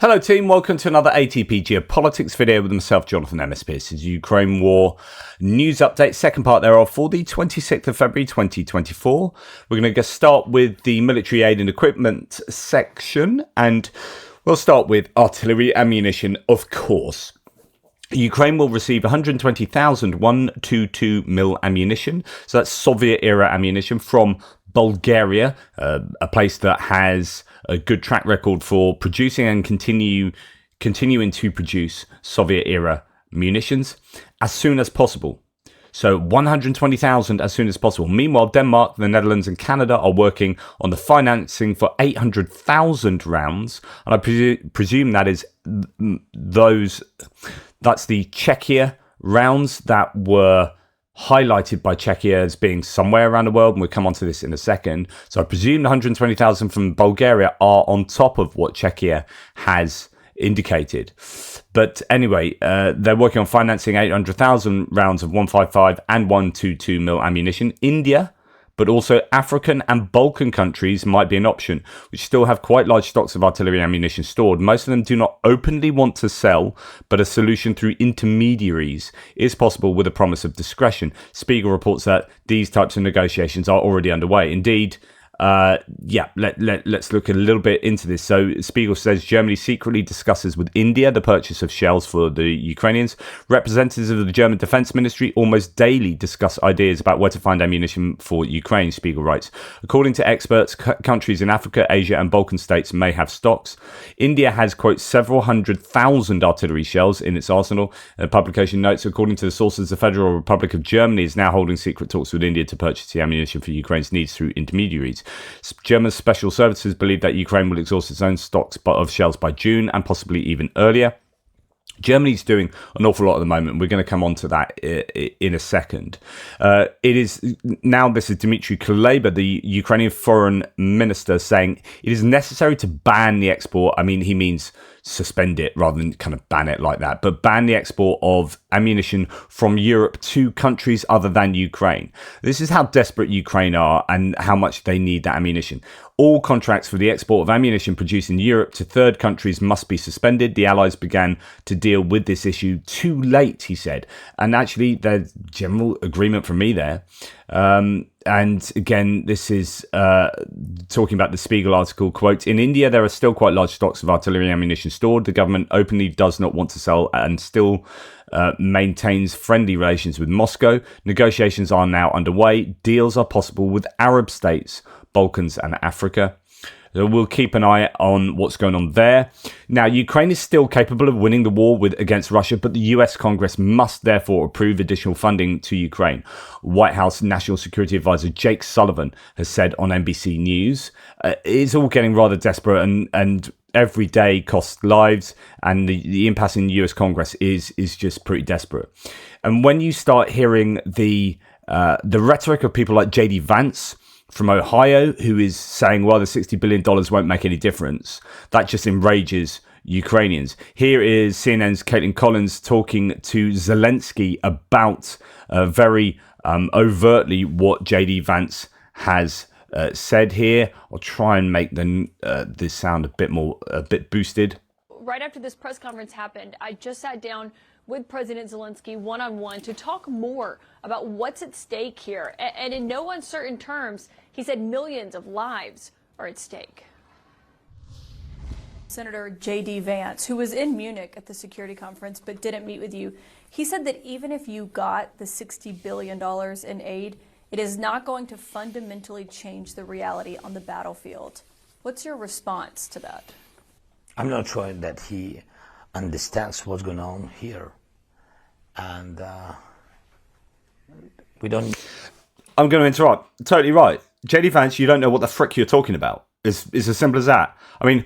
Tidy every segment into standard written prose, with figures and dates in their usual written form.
Hello team, welcome to another ATP Geopolitics video with myself, Jonathan MSP. This is Ukraine War news update, second part thereof for the 26th of February 2024. We're going to start with the military aid and equipment section, and we'll start with artillery ammunition, of course. Ukraine will receive 120,000 122mm ammunition, so that's Soviet-era ammunition from Bulgaria, a place that has a good track record for producing and continuing to produce Soviet-era munitions as soon as possible. So 120,000 as soon as possible. Meanwhile, Denmark, the Netherlands and Canada are working on the financing for 800,000 rounds. And I presume that is that's the Czechia rounds that were highlighted by Czechia as being somewhere around the world, and we'll come on to this in a second. So I presume the 120,000 from Bulgaria are on top of what Czechia has indicated. But anyway, they're working on financing 800,000 rounds of 155 and 122mm ammunition. India, but also African and Balkan countries might be an option, which still have quite large stocks of artillery ammunition stored. Most of them do not openly want to sell, but a solution through intermediaries is possible with a promise of discretion. Spiegel reports that these types of negotiations are already underway. Indeed, let's look a little bit into this. So Spiegel says Germany secretly discusses with India the purchase of shells for the Ukrainians. Representatives of the German Defense Ministry almost daily discuss ideas about where to find ammunition for Ukraine, Spiegel writes. According to experts, countries in Africa, Asia and Balkan states may have stocks. India has, quote, several 100,000 artillery shells in its arsenal. The publication notes, according to the sources, the Federal Republic of Germany is now holding secret talks with India to purchase the ammunition for Ukraine's needs through intermediaries. German special services believe that Ukraine will exhaust its own stocks of shells by June and possibly even earlier. Germany's doing an awful lot at the moment. We're going to come on to that in a second. This is Dmitry Kuleba, the Ukrainian foreign minister, saying it is necessary to ban the export. I mean, he means suspend it rather than kind of ban it like that, but ban the export of ammunition from Europe to countries other than Ukraine. This is how desperate Ukraine are and how much they need that ammunition. All contracts for the export of ammunition produced in Europe to third countries must be suspended. The Allies began to deal with this issue too late, he said. And actually, there's general agreement from me there. And again, this is talking about the Spiegel article, quote, in India, there are still quite large stocks of artillery ammunition stored. The government openly does not want to sell and still maintains friendly relations with Moscow. Negotiations are now underway. Deals are possible with Arab states, Balkans and Africa. So we'll keep an eye on what's going on there. Now, Ukraine is still capable of winning the war against Russia, but the US Congress must therefore approve additional funding to Ukraine. White House National Security Advisor Jake Sullivan has said on NBC News, it's all getting rather desperate and every day costs lives, and the impasse in the US Congress is just pretty desperate. And when you start hearing the rhetoric of people like JD Vance from Ohio, who is saying, well, the $60 billion won't make any difference, that just enrages Ukrainians. Here is CNN's Caitlin Collins talking to Zelensky about very overtly what JD Vance has said here. I'll try and make this sound a bit boosted. Right after this press conference happened, I just sat down with President Zelensky one-on-one to talk more about what's at stake here. And in no uncertain terms, he said millions of lives are at stake. Senator J.D. Vance, who was in Munich at the security conference but didn't meet with you, he said that even if you got the $60 billion in aid, it is not going to fundamentally change the reality on the battlefield. What's your response to that? I'm not sure that he understands what's going on here. And we don't... I'm going to interrupt. Totally right. JD Vance, you don't know what the frick you're talking about. It's as simple as that. I mean,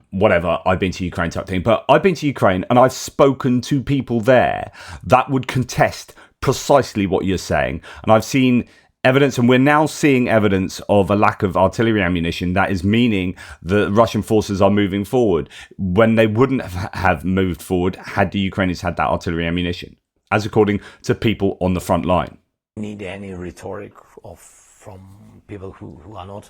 whatever, I've been to Ukraine type thing, but I've been to Ukraine and I've spoken to people there that would contest precisely what you're saying. And I've seen evidence, and we're now seeing evidence of a lack of artillery ammunition. That is meaning the Russian forces are moving forward when they wouldn't have moved forward had the Ukrainians had that artillery ammunition, as according to people on the front line. Need any rhetoric from people who are not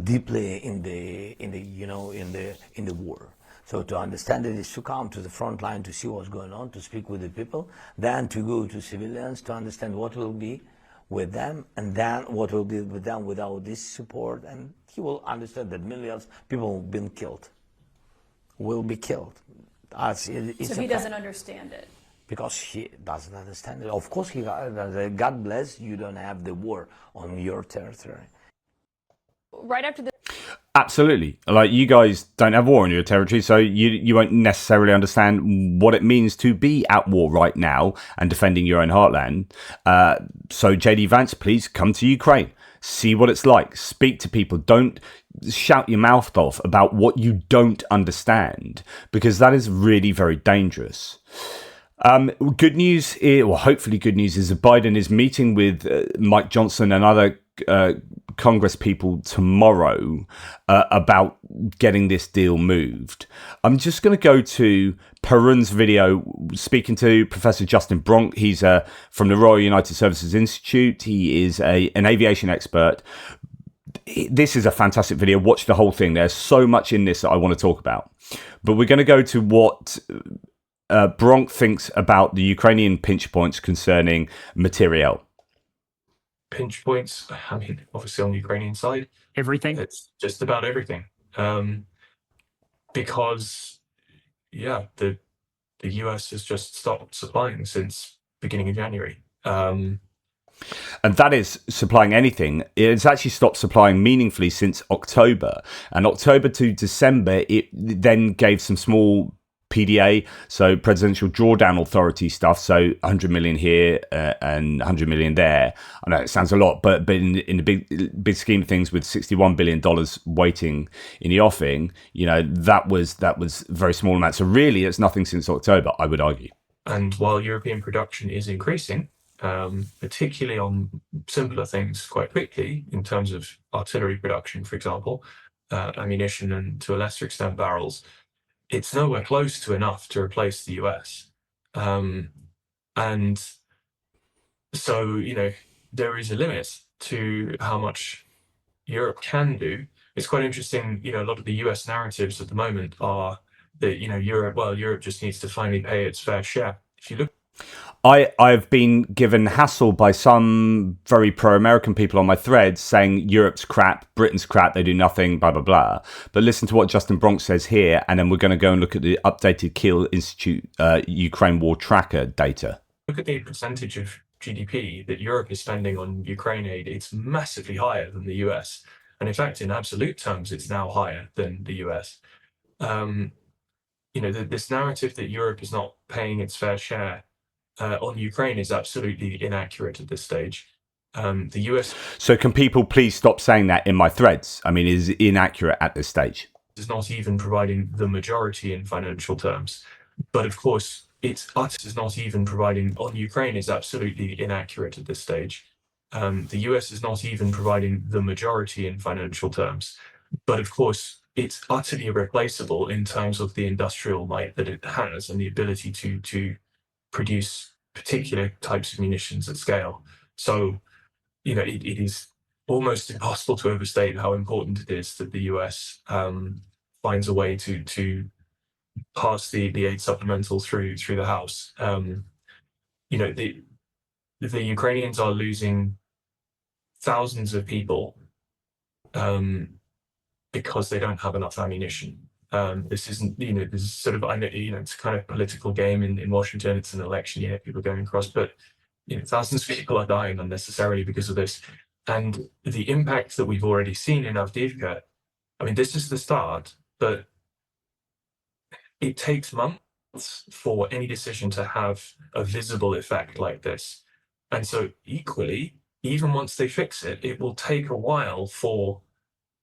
deeply in the war. So to understand it is to come to the front line to see what's going on, to speak with the people, then to go to civilians to understand what will be with them, and then what will be with them without this support. And he will understand that millions of people have been killed, will be killed. So he doesn't understand it. Because he doesn't understand it. Of course, God bless, you don't have the war on your territory. Right after the Absolutely. Like, you guys don't have war in your territory, so you won't necessarily understand what it means to be at war right now and defending your own heartland. So JD Vance, please come to Ukraine. See what it's like. Speak to people. Don't shout your mouth off about what you don't understand, because that is really very dangerous. Good news, or hopefully good news, is that Biden is meeting with Mike Johnson and other Congress people tomorrow about getting this deal moved. I'm just going to go to Perun's video speaking to Professor Justin Bronk. He's from the Royal United Services Institute. He is an aviation expert. This is a fantastic video. Watch the whole thing. There's so much in this that I want to talk about. But we're going to go to what Bronk thinks about the Ukrainian pinch points concerning materiel. Pinch points, I mean, obviously on the Ukrainian side, Everything? it's just about everything. Because, yeah, the US has just stopped supplying since beginning of January. And that is supplying anything. It's actually stopped supplying meaningfully since October. And October to December, it then gave some small PDA, so Presidential Drawdown Authority stuff, so 100 million here and 100 million there. I know it sounds a lot, but in the big scheme of things, with $61 billion waiting in the offing, that was very small amount. So really, it's nothing since October, I would argue. And while European production is increasing, particularly on simpler things quite quickly, in terms of artillery production, for example, ammunition, and to a lesser extent barrels, it's nowhere close to enough to replace the US. And so, there is a limit to how much Europe can do. It's quite interesting, a lot of the US narratives at the moment are that, Europe just needs to finally pay its fair share. If you look, I've been given hassle by some very pro-American people on my threads saying Europe's crap, Britain's crap, they do nothing, blah, blah, blah. But listen to what Justin Bronk says here, and then we're going to go and look at the updated Kiel Institute Ukraine War Tracker data. Look at the percentage of GDP that Europe is spending on Ukraine aid. It's massively higher than the US. And in fact, in absolute terms, it's now higher than the US. This narrative that Europe is not paying its fair share on Ukraine is absolutely inaccurate at this stage. The US... So can people please stop saying that in my threads? I mean, it is inaccurate at this stage. ...is not even providing the majority in financial terms. But of course, it's us is not even providing on Ukraine is absolutely inaccurate at this stage. The US is not even providing the majority in financial terms. But of course, it's utterly irreplaceable in terms of the industrial might that it has and the ability to produce particular types of munitions at scale. So, it is almost impossible to overstate how important it is that the US finds a way to pass the aid supplemental through the House. The Ukrainians are losing thousands of people because they don't have enough ammunition. This isn't, this is sort of, I know, it's a kind of political game in Washington. It's an election year, people are going across, but thousands of people are dying unnecessarily because of this. And the impact that we've already seen in Avdiivka, I mean, this is the start, but it takes months for any decision to have a visible effect like this. And so equally, even once they fix it, it will take a while for,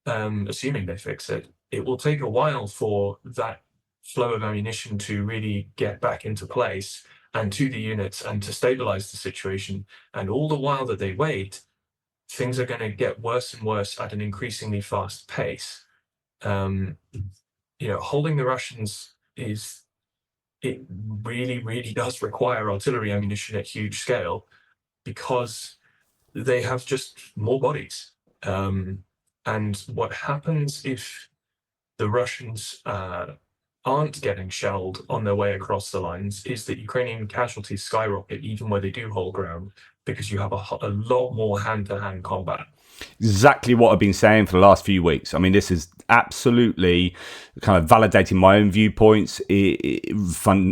assuming they fix it, it will take a while for that flow of ammunition to really get back into place and to the units and to stabilize the situation. And all the while that they wait, things are going to get worse and worse at an increasingly fast pace. Holding the Russians it really, really does require artillery ammunition at huge scale because they have just more bodies. And what happens if the Russians aren't getting shelled on their way across the lines is that Ukrainian casualties skyrocket even where they do hold ground, because you have a lot more hand-to-hand combat. Exactly what I've been saying for the last few weeks. I mean, this is absolutely kind of validating my own viewpoints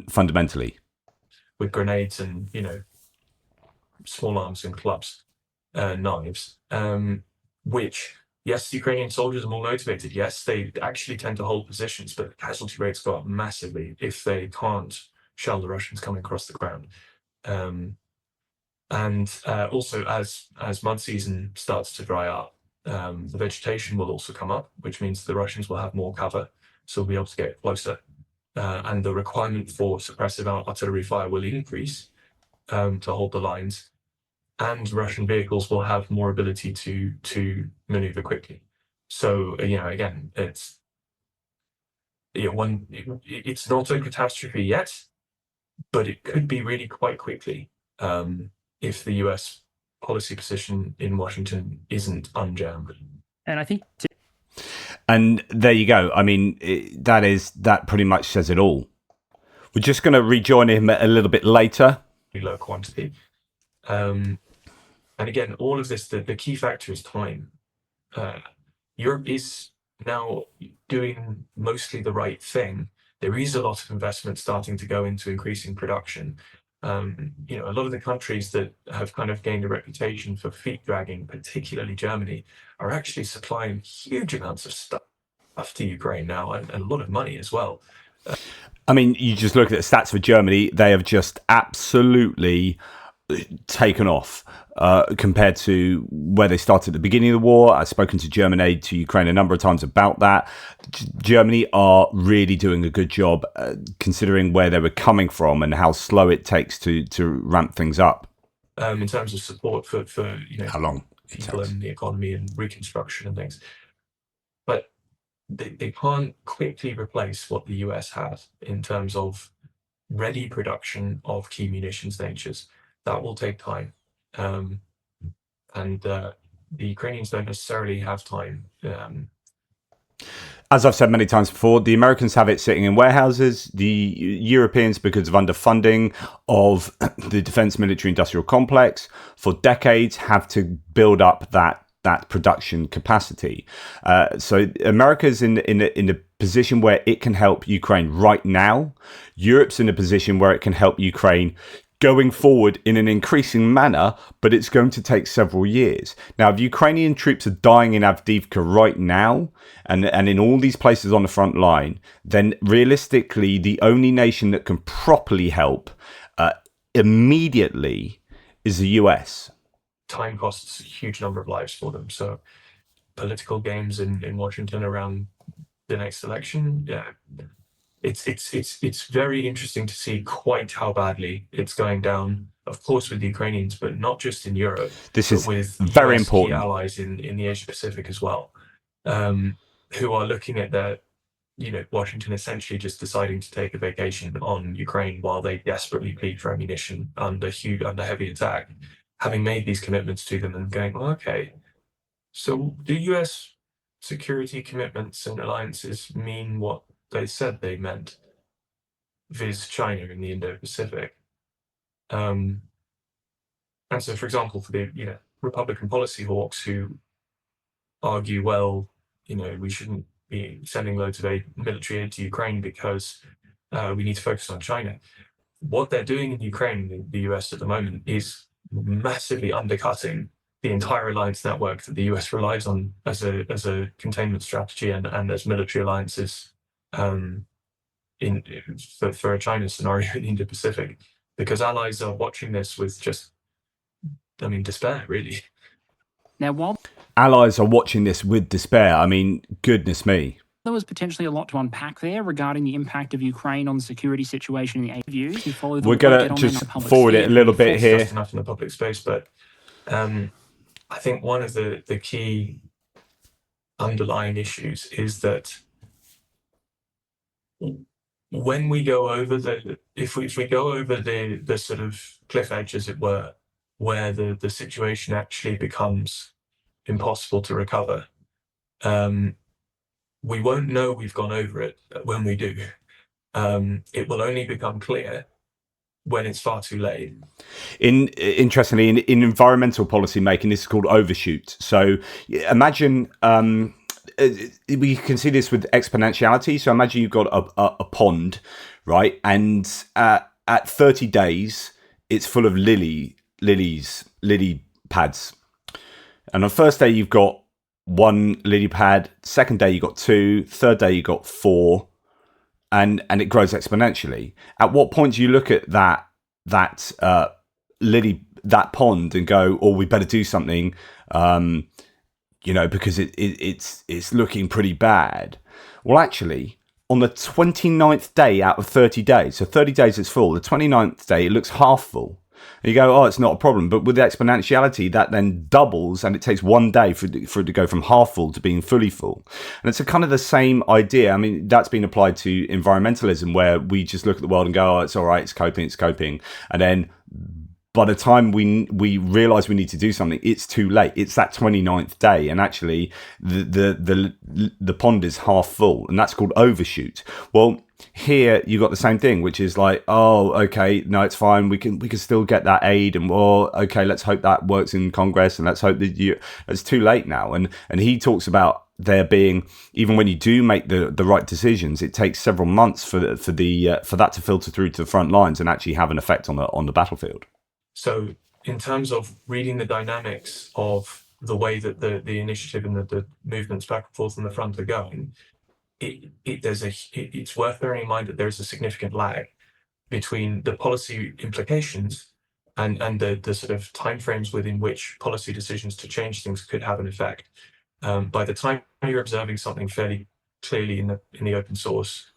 fundamentally. With grenades and, small arms and clubs, knives, which, yes, Ukrainian soldiers are more motivated. Yes, they actually tend to hold positions, but the casualty rates go up massively if they can't shell the Russians coming across the ground. And also, as mud season starts to dry up, the vegetation will also come up, which means the Russians will have more cover, so we'll be able to get closer. And the requirement for suppressive artillery fire will increase to hold the lines, and Russian vehicles will have more ability to maneuver quickly. So again, it's it's not a catastrophe yet, but it could be really quite quickly if the US policy position in Washington isn't unjammed. And I think And there you go. I mean, that pretty much says it all. We're just going to rejoin him a little bit later. Low quantity. And again, all of this, the key factor is time. Europe is now doing mostly the right thing. There is a lot of investment starting to go into increasing production. A lot of the countries that have kind of gained a reputation for feet dragging, particularly Germany, are actually supplying huge amounts of stuff to Ukraine now, and a lot of money as well. I mean, you just look at the stats for Germany; they have just absolutely taken off compared to where they started at the beginning of the war. I've spoken to German aid to Ukraine a number of times about that. Germany are really doing a good job considering where they were coming from and how slow it takes to ramp things up. In terms of support for how long people and the economy and reconstruction and things. But they can't quickly replace what the US has in terms of ready production of key munitions natures. That will take time. And the Ukrainians don't necessarily have time. As I've said many times before, the Americans have it sitting in warehouses. The Europeans, because of underfunding of the defense military industrial complex for decades, have to build up that production capacity. So America's in a position where it can help Ukraine right now. Europe's in a position where it can help Ukraine going forward in an increasing manner, but it's going to take several years. Now, if Ukrainian troops are dying in Avdiivka right now, and in all these places on the front line, then realistically, the only nation that can properly help immediately is the US. Time costs a huge number of lives for them. So political games in Washington around the next election, it's very interesting to see quite how badly it's going down. Of course, with the Ukrainians, but not just in Europe. This is with very US important. key allies in the Asia Pacific as well, who are looking at their, Washington essentially just deciding to take a vacation on Ukraine while they desperately plead for ammunition under heavy attack, having made these commitments to them and going, oh, okay, so do US security commitments and alliances mean what they said they meant, viz. China in the Indo-Pacific? And so, for example, for the Republican policy hawks who argue, well, we shouldn't be sending loads of military aid to Ukraine because we need to focus on China. What they're doing in Ukraine, the US at the moment, is massively undercutting the entire alliance network that the US relies on as a containment strategy and as military alliances for a China scenario in the Indo-Pacific, because allies are watching this with just, despair, really. Now, while Allies are watching this with despair, goodness me. there was potentially a lot to unpack there regarding the impact of Ukraine on the security situation in the views. We're going to just forward it a little bit here. Just enough in the public space, but I think one of the key underlying issues is that when we go over if we go over the sort of cliff edge, as it were, where the situation actually becomes impossible to recover, We won't know we've gone over it when we do. It will only become clear when it's far too late. Interestingly, in environmental policy making, this is called overshoot. So imagine we can see this with exponentiality. So imagine you've got a pond, right? And at 30 days, it's full of lily pads. And on the first day, you've got one lily pad. Second day, you got two. Third day, you got four. And it grows exponentially. At what point do you look at that pond and go, "Oh, we better do something," because it's looking pretty bad? Well, actually, on the 29th day out of 30 days, so 30 days it's full. The 29th day, it looks half full. And you go, "Oh, it's not a problem." But with exponentiality, that then doubles, and it takes one day for it to go from half full to being fully full. And it's a kind of the same idea. I mean, that's been applied to environmentalism, where we just look at the world and go, "Oh, it's all right, it's coping," and then by the time we realize we need to do something, it's too late. It's that 29th day, and actually the pond is half full, and that's called overshoot. Well, here you got the same thing, which is like, "Oh, okay, no, it's fine. We can still get that aid, and well, okay, let's hope that works in Congress, and let's hope that it's too late now." And he talks about there being, even when you do make the right decisions, it takes several months for that to filter through to the front lines and actually have an effect on the battlefield. So in terms of reading the dynamics of the way that the initiative and the movements back and forth on the front are going, it's worth bearing in mind that there is a significant lag between the policy implications and the sort of timeframes within which policy decisions to change things could have an effect. By the time you're observing something fairly clearly in the open source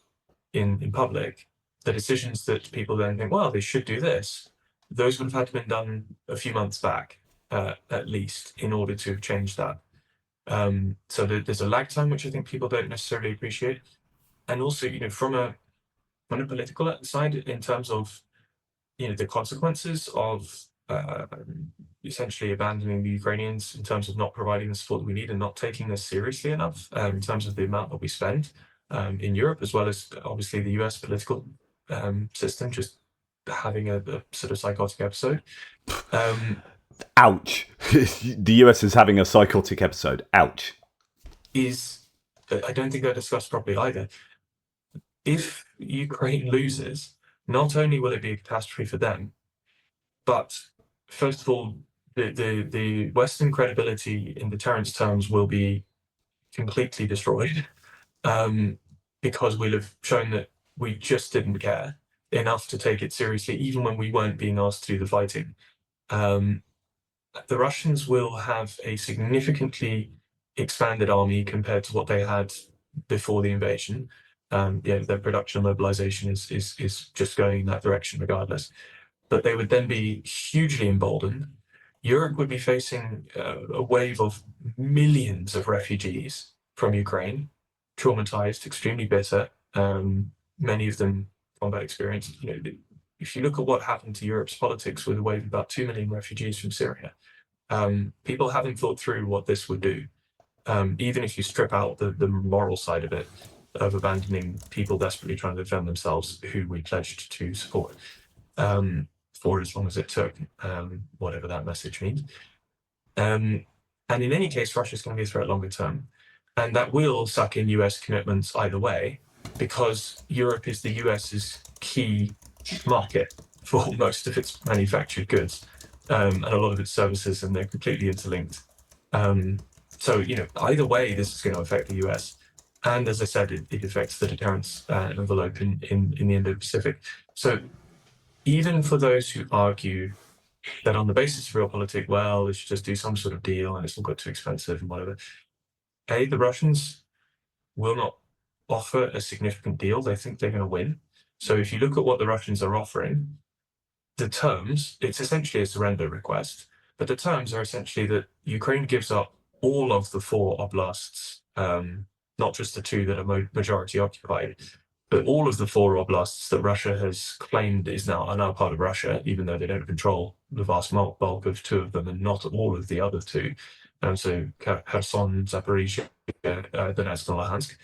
in public, the decisions that people then think, well, they should do this, those would have had to been done a few months back, at least, in order to change that. So there's a lag time, which I think people don't necessarily appreciate. And also, from a political side, in terms of, the consequences of essentially abandoning the Ukrainians in terms of not providing the support that we need and not taking this seriously enough, in terms of the amount that we spend in Europe, as well as obviously the US political system, just having a sort of psychotic episode. Ouch. The US is having a psychotic episode. Ouch. I don't think they're discussed properly either. If Ukraine loses, not only will it be a catastrophe for them, but first of all, the Western credibility in deterrence terms will be completely destroyed, because we'll have shown that we just didn't care enough to take it seriously, even when we weren't being asked to do the fighting. The Russians will have a significantly expanded army compared to what they had before the invasion. Their production and mobilization is just going in that direction regardless. But they would then be hugely emboldened. Europe would be facing a wave of millions of refugees from Ukraine, traumatized, extremely bitter, many of them combat experience. If you look at what happened to Europe's politics with a wave of about 2 million refugees from Syria, people haven't thought through what this would do. Even if you strip out the moral side of it, of abandoning people desperately trying to defend themselves, who we pledged to support for as long as it took, whatever that message means. And in any case, Russia's going to be a threat longer term. And that will suck in US commitments either way, because Europe is the US's key market for most of its manufactured goods, and a lot of its services, and they're completely interlinked. So, either way, this is going to affect the US. And as I said, it affects the deterrence envelope in the Indo-Pacific. So even for those who argue that on the basis of realpolitik, well, they should just do some sort of deal and it's all got too expensive and whatever, the Russians will not offer a significant deal. They think they're going to win. So if you look at what the Russians are offering, the terms, it's essentially a surrender request, but the terms are essentially that Ukraine gives up all of the 4 oblasts, not just the 2 that are majority occupied, but all of the 4 oblasts that Russia has claimed are now part of Russia, even though they don't control the vast bulk of 2 of them and not all of the other 2. So Kherson, Zaporizhia, Donetsk, and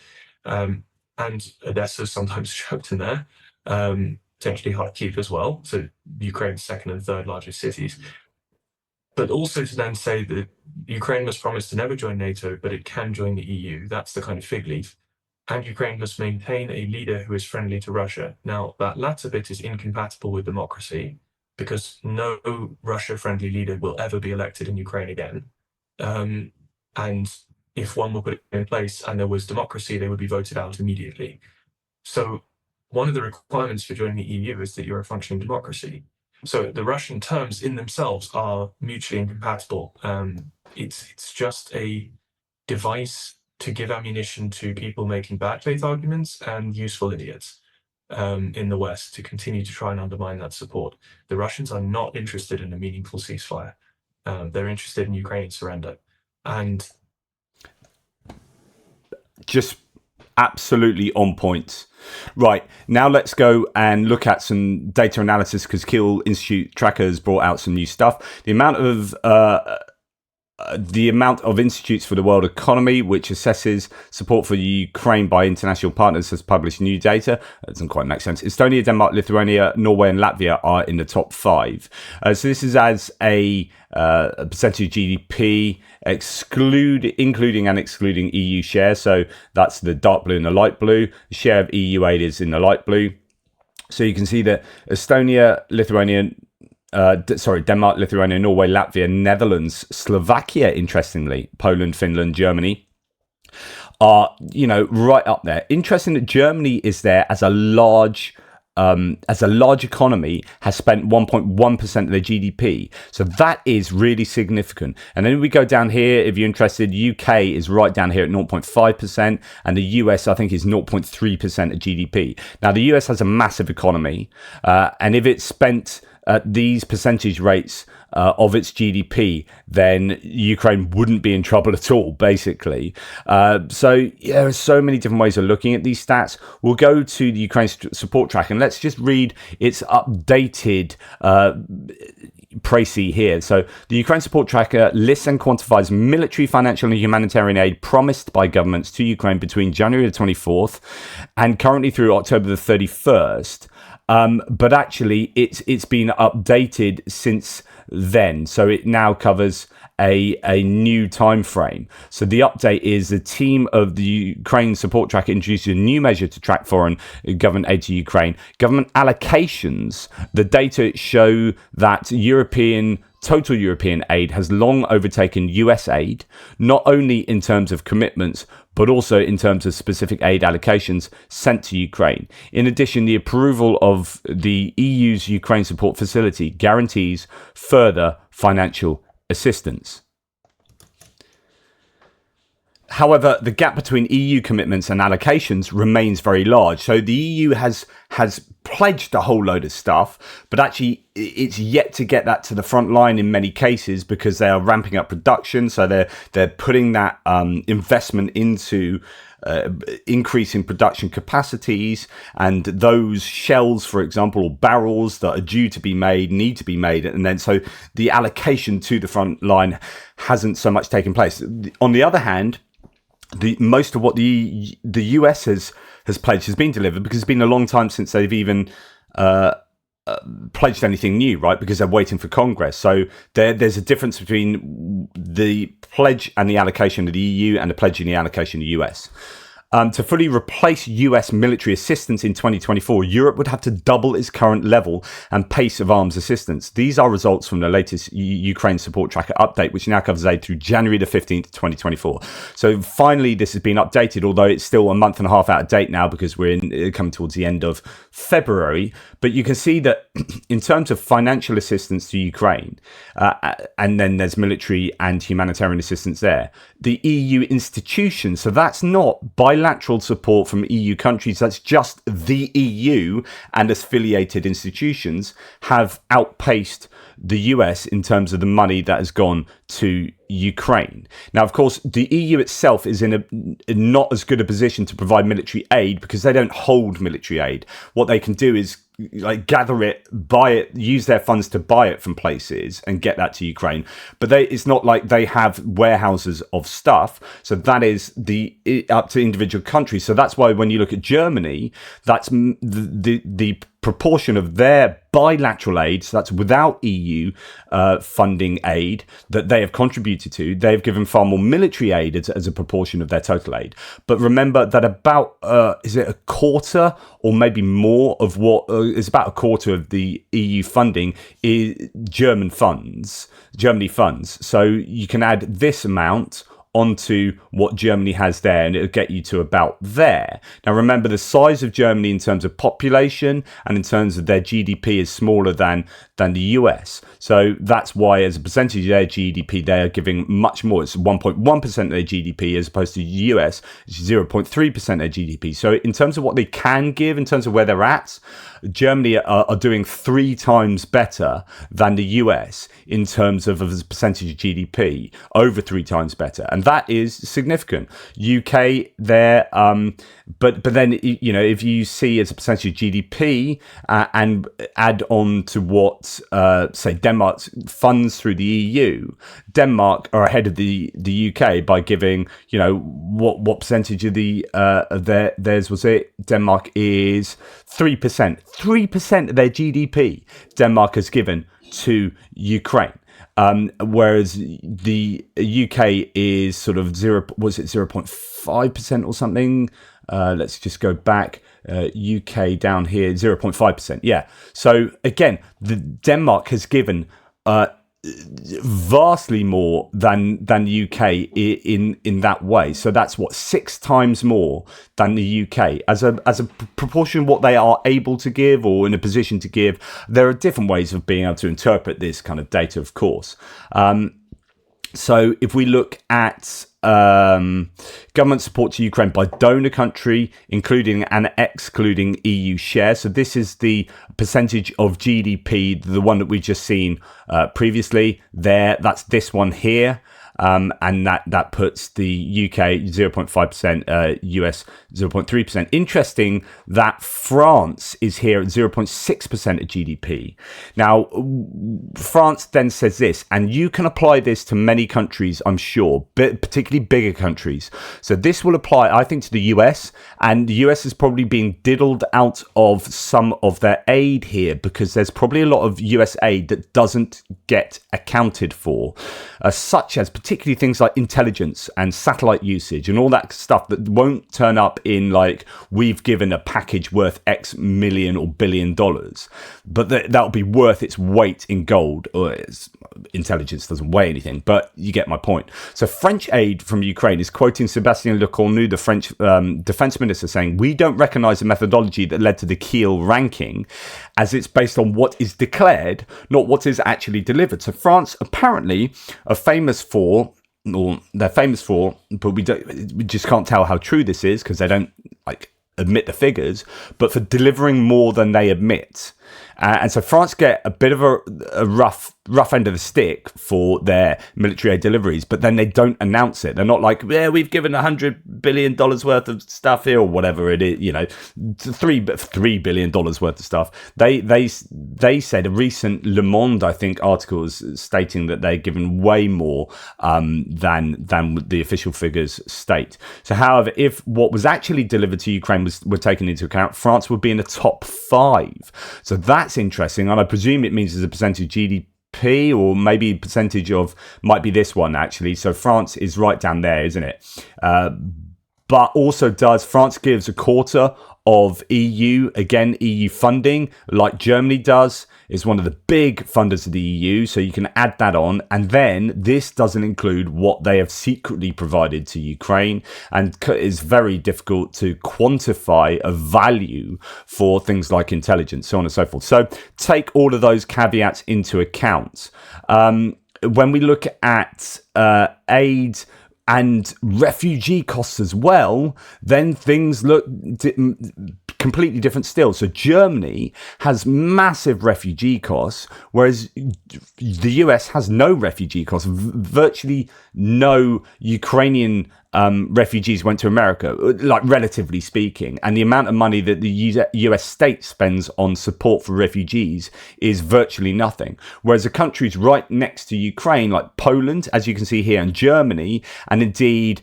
Luhansk. And Odessa sometimes choked in there, potentially Kharkiv as well. So Ukraine's second and third largest cities. But also to then say that Ukraine must promise to never join NATO, but it can join the EU. That's the kind of fig leaf. And Ukraine must maintain a leader who is friendly to Russia. Now, that latter bit is incompatible with democracy because no Russia-friendly leader will ever be elected in Ukraine again. And if one were put in place and there was democracy, they would be voted out immediately. So one of the requirements for joining the EU is that you're a functioning democracy. So the Russian terms in themselves are mutually incompatible. It's just a device to give ammunition to people making bad faith arguments and useful idiots in the West to continue to try and undermine that support. The Russians are not interested in a meaningful ceasefire. They're interested in Ukrainian surrender. And just absolutely on point. Right, now let's go and look at some data analysis because Kiel Institute Tracker has brought out some new stuff. The amount of institutes for the world economy, which assesses support for Ukraine by international partners, has published new data. That doesn't quite make sense. Estonia, Denmark, Lithuania, Norway, and Latvia are in the top 5. So this is as a percentage of GDP, including and excluding EU share. So that's the dark blue and the light blue. The share of EU aid is in the light blue. So you can see that Estonia, Lithuania, Denmark, Lithuania, Norway, Latvia, Netherlands, Slovakia, interestingly, Poland, Finland, Germany are, right up there. Interesting that Germany is there as a large economy, has spent 1.1% of their GDP. So that is really significant. And then we go down here, if you're interested, UK is right down here at 0.5%, and the US, I think, is 0.3% of GDP. Now, the US has a massive economy, and if it spent at these percentage rates of its GDP, then Ukraine wouldn't be in trouble at all, basically. So there are so many different ways of looking at these stats. We'll go to the Ukraine support track and let's just read its updated précis here. So the Ukraine support tracker lists and quantifies military, financial and humanitarian aid promised by governments to Ukraine between January the 24th and currently through October the 31st. But actually, it's been updated since then, so it now covers a new time frame. So the update is the team of the Ukraine support tracker introduced a new measure to track foreign government aid to Ukraine. Government allocations. The data show that total European aid has long overtaken US aid, not only in terms of commitments, but also in terms of specific aid allocations sent to Ukraine. In addition, the approval of the EU's Ukraine support facility guarantees further financial assistance. However, the gap between EU commitments and allocations remains very large. So the EU has pledged a whole load of stuff, but actually it's yet to get that to the front line in many cases because they are ramping up production. So they're putting that investment into increasing production capacities, and those shells, for example, or barrels that are due to be made need to be made, and then so the allocation to the front line hasn't so much taken place. On the other hand, most of what the US has pledged has been delivered because it's been a long time since they've even pledged anything new, right? Because they're waiting for Congress. So there's a difference between the pledge and the allocation of the EU and the pledge and the allocation of the US. To fully replace US military assistance in 2024, Europe would have to double its current level and pace of arms assistance. These are results from the latest Ukraine support tracker update, which now covers aid through January the 15th, 2024. So finally, this has been updated, although it's still a month and a half out of date now because we're coming towards the end of February. But you can see that in terms of financial assistance to Ukraine, and then there's military and humanitarian assistance there, the EU institutions, so that's not bilateral support from EU countries, that's just the EU and affiliated institutions, have outpaced the US in terms of the money that has gone to Ukraine. Now, of course, the EU itself is in a not as good a position to provide military aid because they don't hold military aid. What they can do is like gather it, buy it, use their funds to buy it from places and get that to Ukraine. But it's not like they have warehouses of stuff. So that is up to individual countries. So that's why when you look at Germany, that's the proportion of their bilateral aid, so that's without EU funding aid that they have contributed to. They've given far more military aid as a proportion of their total aid. But remember that about, is it a quarter or maybe more of what is about a quarter of the EU funding is Germany funds. So you can add this amount onto what Germany has there, and it'll get you to about there. Now remember, the size of Germany in terms of population and in terms of their GDP is smaller than the US. So that's why as a percentage of their GDP they are giving much more. It's 1.1% of their GDP as opposed to the US, which is 0.3% of their GDP. So in terms of what they can give, in terms of where they're at, Germany are doing 3 times better than the US in terms of as a percentage of GDP, over 3 times better. And that is significant. UK there, but then, you know, if you see as a percentage of GDP and add on to what, say, Denmark's funds through the EU, Denmark are ahead of the UK by giving, you know, what percentage of theirs was it? Denmark is 3%. 3% of their GDP Denmark has given to Ukraine. Whereas the UK is sort of 0.5% or something. Let's just go back. UK down here, 0.5%. Yeah. So again, Denmark has given vastly more than the UK in that way. So that's 6 times more than the UK as a proportion of what they are able to give or in a position to give. There are different ways of being able to interpret this kind of data, of course. So if we look at government support to Ukraine by donor country, including and excluding EU share. So this is the percentage of GDP, the one that we've just seen previously there. That's this one here. And that puts the UK 0.5%, US 0.3%. Interesting that France is here at 0.6% of GDP. Now, France then says this, and you can apply this to many countries, I'm sure, but particularly bigger countries. So this will apply, I think, to the US, and the US is probably being diddled out of some of their aid here because there's probably a lot of US aid that doesn't get accounted for, such as particularly things like intelligence and satellite usage and all that stuff that won't turn up in like we've given a package worth X million or billion dollars, but that'll be worth its weight in gold. Or intelligence doesn't weigh anything, but you get my point. So French aid from Ukraine is quoting Sébastien Lecornu, the French defense minister, saying, "We don't recognize the methodology that led to the Kiel ranking, as it's based on what is declared, not what is actually delivered." So France apparently are famous for, or they're famous for, but we just can't tell how true this is because they don't admit the figures, but for delivering more than they admit. And so France get a bit of a rough end of the stick for their military aid deliveries, but then they don't announce it. They're not like, yeah, we've given $100 billion worth of stuff here or whatever it is, you know, $3 billion worth of stuff. They said, a recent Le Monde, I think, article is stating that they're given way more than the official figures state. So however, if what was actually delivered to Ukraine were taken into account, France would be in the top 5. So that's interesting, and I presume it means as a percentage of GDP, or maybe percentage of, might be this one actually. So France is right down there, isn't it? But also France gives a quarter of EU funding, like Germany does, is one of the big funders of the EU, so you can add that on. And then this doesn't include what they have secretly provided to Ukraine, and is very difficult to quantify a value for things like intelligence, so on and so forth. So take all of those caveats into account. When we look at aid and refugee costs as well, then things completely different still. So Germany has massive refugee costs, whereas the US has no refugee costs. Virtually no Ukrainian refugees went to America, like relatively speaking, and the amount of money that the US state spends on support for refugees is virtually nothing. Whereas the countries right next to Ukraine, like Poland, as you can see here, and Germany, and indeed,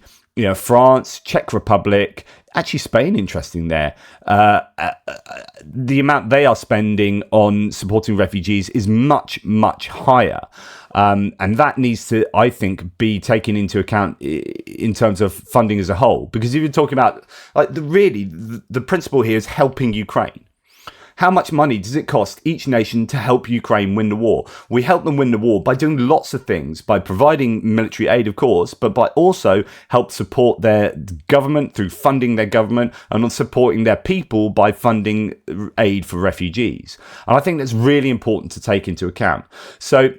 France, Czech Republic, actually Spain, interesting there. The amount they are spending on supporting refugees is much, much higher. And that needs to, I think, be taken into account in terms of funding as a whole. Because if you're talking about, like, the principle here is helping Ukraine. How much money does it cost each nation to help Ukraine win the war? We help them win the war by doing lots of things, by providing military aid, of course, but by also help support their government through funding their government, and on supporting their people by funding aid for refugees. And I think that's really important to take into account. So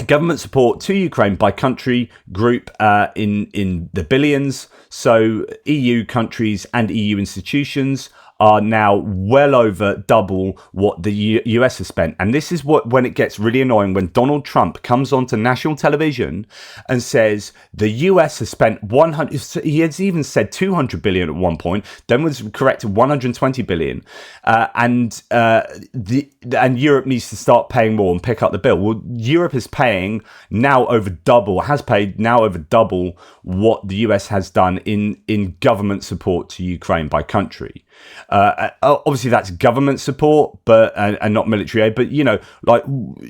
government support to Ukraine by country group in the billions. So EU countries and EU institutions are now well over double what the US has spent. And this is when it gets really annoying, when Donald Trump comes onto national television and says the US has spent 100, he has even said 200 billion at one point, then was corrected 120 billion. And Europe needs to start paying more and pick up the bill. Well, Europe is paying now over double, has paid now over double what the US has done in government support to Ukraine by country. Obviously that's government support, but and not military aid. But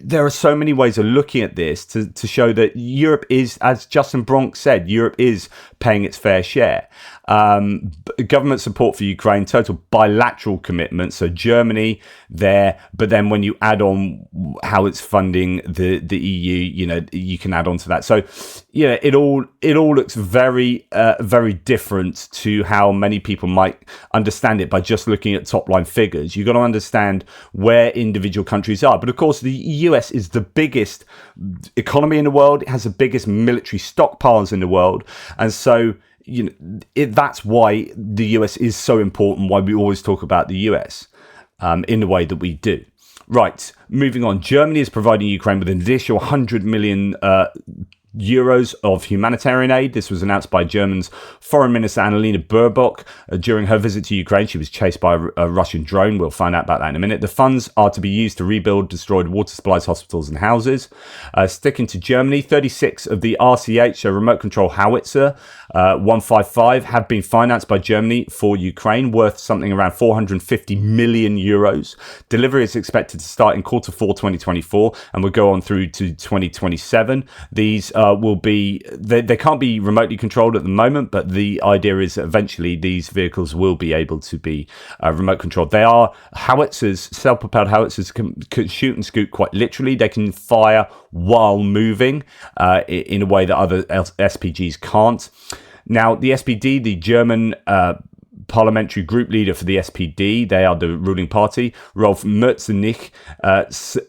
there are so many ways of looking at this to show that Europe is, as Justin Bronk said, Europe is paying its fair share. Government support for Ukraine, total bilateral commitment. So Germany there, but then when you add on how it's funding the EU, you can add on to that. So it all looks very very different to how many people might understand it by just looking at top line figures. You've got to understand where individual countries are. But of course, the US is the biggest economy in the world. It has the biggest military stockpiles in the world, and so that's why the US is so important, why we always talk about the US in the way that we do. Right, moving on. Germany is providing Ukraine with an additional 100 million euros of humanitarian aid. This was announced by Germany's Foreign Minister Annalena Baerbock during her visit to Ukraine. She was chased by a Russian drone. We'll find out about that in a minute. The funds are to be used to rebuild destroyed water supplies, hospitals and houses. Sticking to Germany, 36 of the RCH, a remote control howitzer 155, have been financed by Germany for Ukraine, worth something around 450 million euros. Delivery is expected to start in quarter 4 2024 and will go on through to 2027. These will be, they can't be remotely controlled at the moment, but the idea is that eventually these vehicles will be able to be remote controlled. They are howitzers, self-propelled howitzers, can shoot and scoot quite literally. They can fire while moving in a way that other SPGs can't. Now, the SPD, the German parliamentary group leader for the SPD, they are the ruling party, Rolf Mützenich,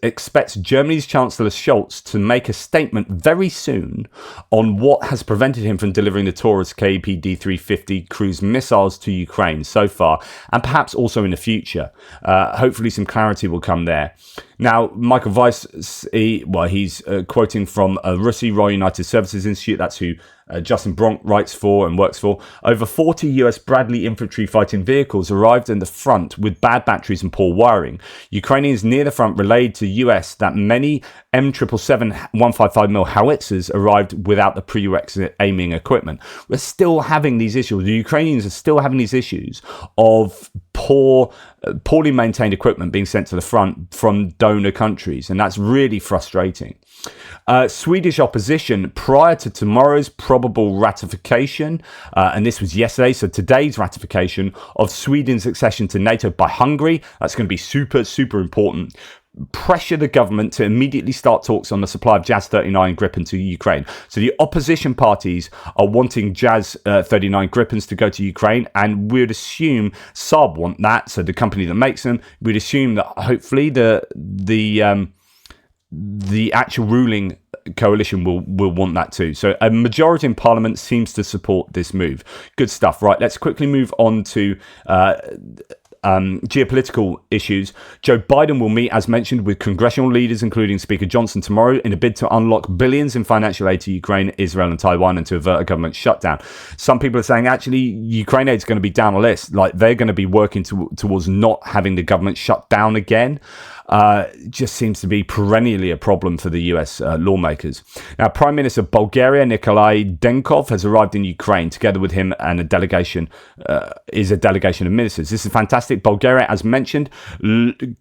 expects Germany's Chancellor Scholz to make a statement very soon on what has prevented him from delivering the Taurus KPD-350 cruise missiles to Ukraine so far, and perhaps also in the future. Hopefully some clarity will come there. Now, Michael Weiss, he's quoting from RUSI, Royal United Services Institute. That's who Justin Bronk writes for and works for. Over 40 US Bradley infantry fighting vehicles arrived in the front with bad batteries and poor wiring. Ukrainians near the front relayed to US that many M777 155mm howitzers arrived without the prerequisite aiming equipment. We're still having these issues. The Ukrainians are still having these issues of poorly maintained equipment being sent to the front from donor countries, and that's really frustrating. Swedish opposition prior to tomorrow's probable ratification, and this was yesterday, so today's ratification of Sweden's accession to NATO by Hungary. That's going to be super, super important. Pressure the government to immediately start talks on the supply of Jazz 39 Gripen to Ukraine. So the opposition parties are wanting Jazz 39 Gripens to go to Ukraine, and we would assume Saab want that, so the company that makes them. We'd assume that hopefully the actual ruling coalition will want that too. So a majority in parliament seems to support this move. Good stuff. Right, let's quickly move on to geopolitical issues, Joe Biden will meet, as mentioned, with congressional leaders, including Speaker Johnson, tomorrow in a bid to unlock billions in financial aid to Ukraine, Israel and Taiwan, and to avert a government shutdown. Some people are saying, actually, Ukraine aid is going to be down a list. Like, they're going to be working towards not having the government shut down again. Just seems to be perennially a problem for the US lawmakers. Now, Prime Minister of Bulgaria, Nikolai Denkov, has arrived in Ukraine. Together with him and a delegation of ministers. This is fantastic. Bulgaria, as mentioned,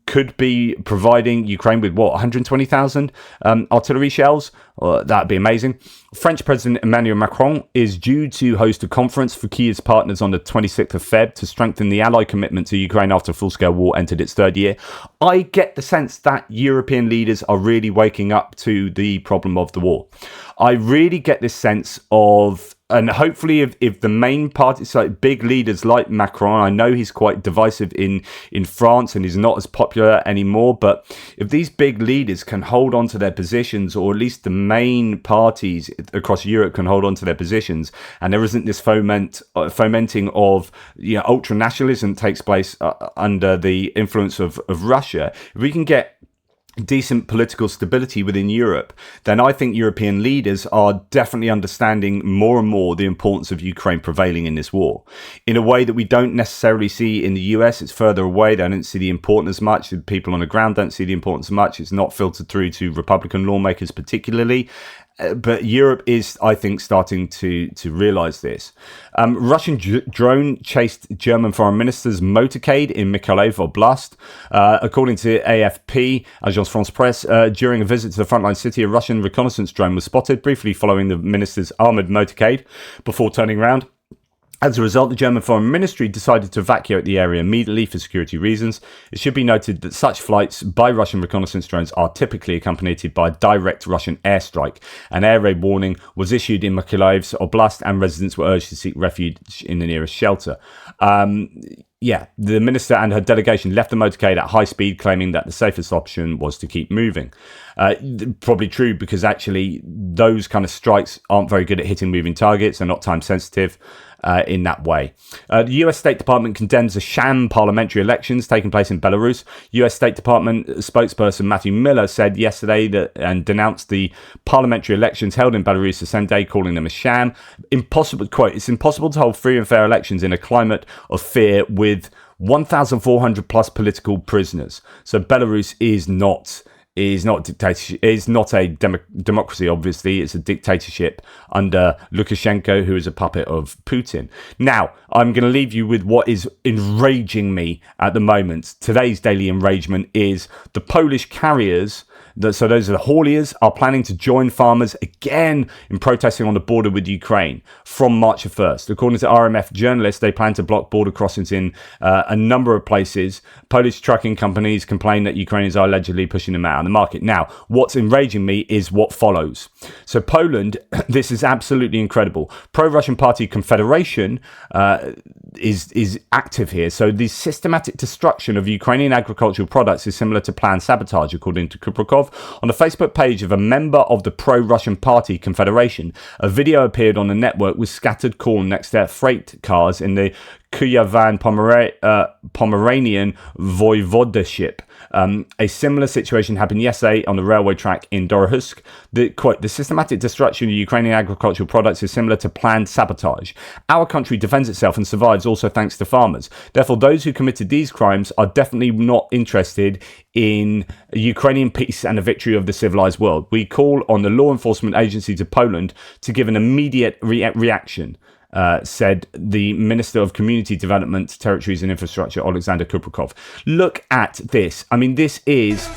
could be providing Ukraine with, 120,000 artillery shells? That'd be amazing. French President Emmanuel Macron is due to host a conference for Kiev's partners on the 26th of Feb to strengthen the Allied commitment to Ukraine after full-scale war entered its third year. I get the sense that European leaders are really waking up to the problem of the war. I really get this sense of, and hopefully if the main parties, like big leaders like Macron, I know he's quite divisive in France and he's not as popular anymore, but if these big leaders can hold on to their positions, or at least the main parties across Europe can hold on to their positions, and there isn't this fomenting of ultra nationalism takes place under the influence of Russia, if we can get decent political stability within Europe, then I think European leaders are definitely understanding more and more the importance of Ukraine prevailing in this war in a way that we don't necessarily see in the US. It's further away. They don't see the importance as much. The people on the ground don't see the importance as much. It's not filtered through to Republican lawmakers particularly. But Europe is, I think, starting to realise this. Russian drone chased German foreign minister's motorcade in Mykolaiv Oblast. According to AFP, Agence France Presse, during a visit to the frontline city, a Russian reconnaissance drone was spotted, briefly following the minister's armoured motorcade before turning around. As a result, the German Foreign Ministry decided to evacuate the area immediately for security reasons. It should be noted that such flights by Russian reconnaissance drones are typically accompanied by a direct Russian airstrike. An air raid warning was issued in Mykolaiv Oblast, and residents were urged to seek refuge in the nearest shelter. The minister and her delegation left the motorcade at high speed, claiming that the safest option was to keep moving. Probably true, because actually those kind of strikes aren't very good at hitting moving targets. They're not time sensitive in that way. The US State Department condemns the sham parliamentary elections taking place in Belarus. US State Department spokesperson Matthew Miller said yesterday and denounced the parliamentary elections held in Belarus the same day, calling them a sham. Impossible, quote, "It's impossible to hold free and fair elections in a climate of fear with 1,400 plus political prisoners." So Belarus is not dictatorship. It's not a democracy. Obviously, it's a dictatorship under Lukashenko, who is a puppet of Putin. Now, I'm going to leave you with what is enraging me at the moment. Today's daily enragement is the Polish carriers. So those are the hauliers are planning to join farmers again in protesting on the border with Ukraine from March 1st. According to RMF journalists, they plan to block border crossings in a number of places. Polish trucking companies complain that Ukrainians are allegedly pushing them out of the market. Now, what's enraging me is what follows. So Poland, this is absolutely incredible. Pro-Russian party Confederation is active here. So the systematic destruction of Ukrainian agricultural products is similar to planned sabotage, according to Kuprokov. On the Facebook page of a member of the pro-Russian party Confederation, a video appeared on the network with scattered corn next to their freight cars in the Kuyavan-Pomeranian voivodeship. A similar situation happened yesterday on the railway track in Dorohusk. The systematic destruction of Ukrainian agricultural products is similar to planned sabotage. Our country defends itself and survives also thanks to farmers. Therefore, those who committed these crimes are definitely not interested in Ukrainian peace and a victory of the civilized world. We call on the law enforcement agencies of Poland to give an immediate reaction. Said the Minister of Community Development, Territories and Infrastructure, Alexander Kuprokov. Look at this. I mean, this is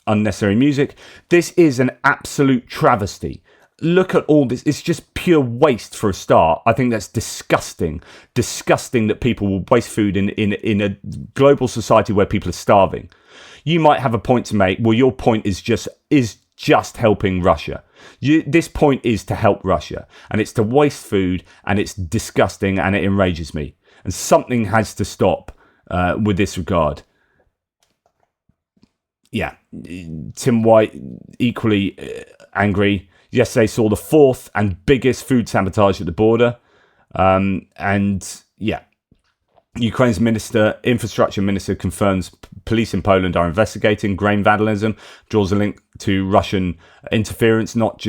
unnecessary music. This is an absolute travesty. Look at all this. It's just pure waste for a start. I think that's disgusting. Disgusting that people will waste food in a global society where people are starving. You might have a point to make. Well, your point is just helping Russia. This point is to help Russia, and it's to waste food, and it's disgusting, and it enrages me. And something has to stop with this regard. Yeah, Tim White equally angry. Yesterday saw the fourth and biggest food sabotage at the border, and yeah. Ukraine's infrastructure minister confirms police in Poland are investigating grain vandalism, draws a link to Russian interference. Anyway,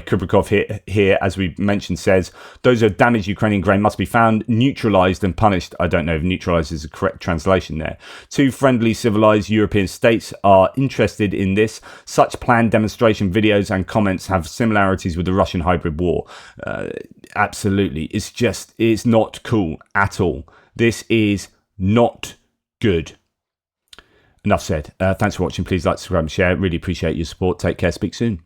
Kubrikov here, as we mentioned, says those who have damaged Ukrainian grain must be found, neutralized and punished. I don't know if neutralized is the correct translation there. 2 friendly civilized European states are interested in this. Such planned demonstration videos and comments have similarities with the Russian hybrid war. Absolutely. It's not cool at all. This is not good. Enough said. Thanks for watching. Please like, subscribe and share. Really appreciate your support. Take care. Speak soon.